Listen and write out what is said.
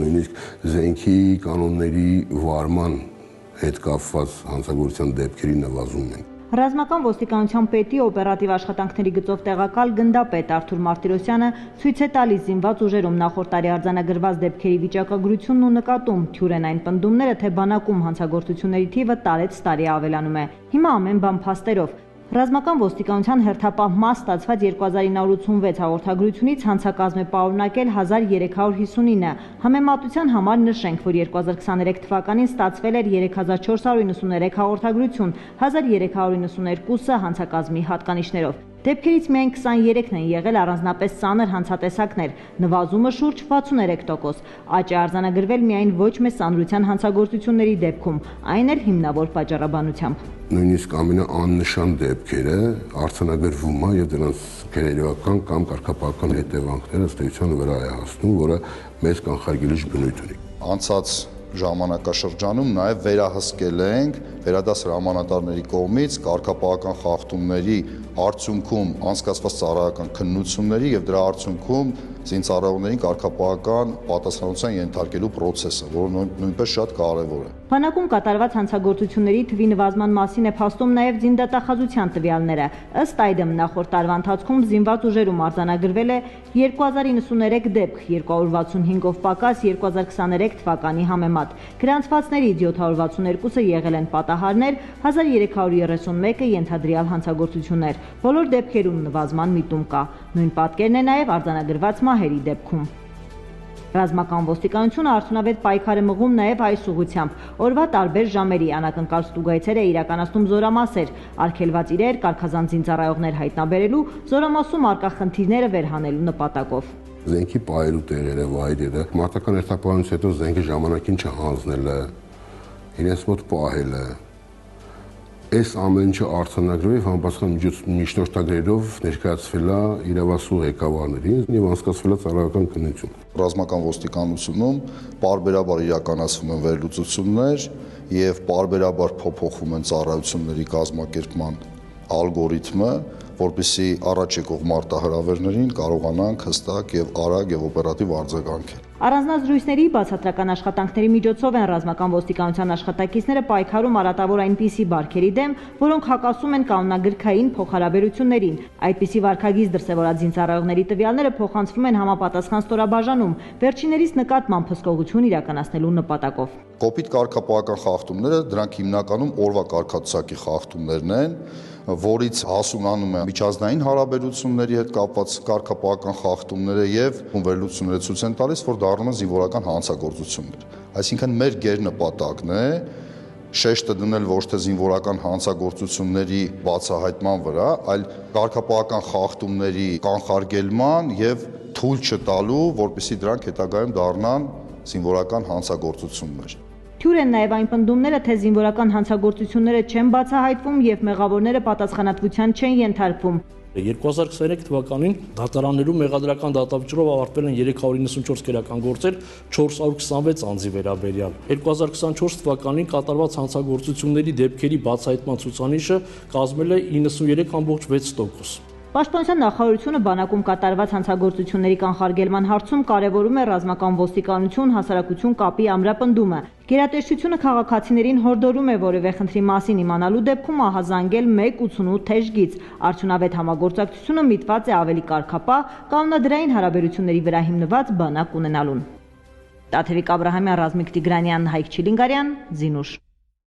նույնիսկ զենքի կանոնների վարման հետ կապված հանցագործության դեպքերի նվազում են։ Ռազմական ոստիկանության պետի օպերատիվ աշխատանքների գծով տեղակալ գնդապետ Արթուր Մարտիրոսյանը ցույց է տալիս զինված ուժերում նախորդ տարի արձանագրված դեպքերի վիճակագրությունն ու նկատում թյուր են այն պնդումները, թե բանակում հանցագործությունների թիվը տարեց տարի ավելանում է։ Հիմա ամեն բան փաստերով։ Ռազմական ոստիկանության հերթապահ մաս ստացված 2986 հաղորդագրությունից հանցակազմ է պարունակել 1359։ Համեմատության համար նշենք, որ 2023 թվականին ստացվել էր 3493 հաղորդագրություն, 1392-ը հանցակազմի հատկանիշներով։ Դեպքերից միայն 23-ն են եղել առանձնապես ծանր հանցատեսակներ, նվազումը շուրջ 63%։ Աճ է արձանագրվել միայն ոչ մեծ ծանրության հանցագործությունների դեպքում, այն էլ հիմնավոր պատճառաբանությամբ։ Նույնիսկ ամենաաննշան դեպքերը արձանագրվում է եւ դրանց գերեվական կամ կարգապահական հետևանքները ըստ էության վրա է հասնում, որը մեծ կանխարգելիչ բնույթ ունի։ Անցած ժամանակաշրջանում նաև վերահսկել ենք վերադաս հրամանատարների կողմից կարգապահական խախտումների արդյունքում անցկացված ծառայական քննությունների եւ դրա արդյունքում զինծառայողներին կարգապահական պատասխանատվության ենթարկելու process-ը, որը նույնպես շատ կարևոր է։ Բանակում կատարված հանցագործությունների թվի նվազման մասին է փաստում նաև զինդատախազության տվյալները։ Ըստ այդմ նախորդ տարվա ընթացքում զինված ուժերում արձանագրվել է 2093 դեպք, 265-ով պակաս 2023 թվականի համեմատ։ Գրանցվածներից 762-ը եղել են պատահարներ, 1331-ը ենթադրյալ հանցագործություններ։ Բոլոր դեպքերում նվազման միտում կա։ Նույն պատկերն է նաև արձանագրված մահերի դեպքում։ Ռազմական ոստիկանությունը արդյունավետ պայքար է մղում նաև այս ուղղությամբ։ Օրվա տարբեր ժամերի անակնկալ ստուգայցեր է իրականացնում զորամասեր, արգելված իրեր, կարգազան զինծառայողներ հայտնաբերելու, զորամասում առկա խնդիրները վերհանելու նպատակով։ Զենքի պահելու տեղերը, վայրերը, մարտական հերթապահությունից հետո զենքը ժամանակին չհանձնելը, իրենց մոտ պահելը, այս ամեն ինչը արձանագրվի համապատասխան միջնորդագրերով ներկայացվել է իրավասու ղեկավարներին եւ անցկացվել է ծառայական քննություն։ Ռազմական ոստիկանությունում պարբերաբար իրականացվում են վերլուծություններ եւ պարբերաբար փոփոխվում են ծառայությունների կազմակերպման ալգորիթմը, որպեսզի առաջ եկող մարտահրավերներին կարողանանք հստակ եւ արագ եւ օպերատիվ արձագանքել։ Առանձնազրույցների բացատրական աշխատանքների միջոցով են ռազմական ոստիկանության աշխատակիցները պայքարում արատավոր այնպիսի բարքերի դեմ, որոնք հակասում են կանոնագրքային փոխհարաբերություններին։ Այդպիսի վարքագիծ դրսևորած զինծառայողների տվյալները փոխանցվում են համապատասխան ստորաբաժանում, վերջիներիս նկատմամբ հսկողություն իրականացնելու նպատակով։ Կոպիտ կարգապահական խախտումները դրանք հիմնականում օրվա կարգացուցակի խախտումներն են, որից հասունանում է միջազգային հարաբերությունների հետ կապված կարգապահական խախտումները եւ վերլուծությունները ցույց են տալիս, որ դառնում են զինվորական հանցագործություններ։ Այսինքն մեր գերնպատակն է շեշտը դնել ոչ թե զինվորական հանցագործությունների բացահայտման վրա, այլ կարգապահական խախտումների կանխարգելման եւ թույլ չտալու, որպեսզի դրանք հետագայում դառնան զինվորական հանցագործություններ։ Թյուր են նաև այն պնդումները, թե զինվորական հանցագործությունները չեն բացահայտվում եւ մեղավորները պատասխանատվության չեն ենթարկվում։ 2023 թվականին դատարաններում մեղադրական դատավճռով ավարտվել են 394 քրեական գործեր 426 անձի վերաբերյալ։ 2024 թվականին կատարված հանցագործությունների դեպքերի բացահայտման ցուցանիշը կազմել է 93.6%։ Պաշտպանության նախարարությունը բանակում կատարված հանցագործությունների կանխարգելման հարցում կարևորում է ռազմական ոստիկանություն հասարակություն կապի ամրապնդումը։ Գերատեսչությունը քաղաքացիներին հորդորում է որևէ խնդրի մասին իմանալու դեպքում ահազանգել 188 թեժգից։ Արդյունավետ համագործակցությունը միտված է ավելի կարգապահ, կանոնադրային հարաբերությունների վրա հիմնված բանակ ունենալուն։ Տաթևիկ Աբրահամյան, Ռազմիկ Տիգրանյան, Հայկ Չիլինգարյան, Զինուշ։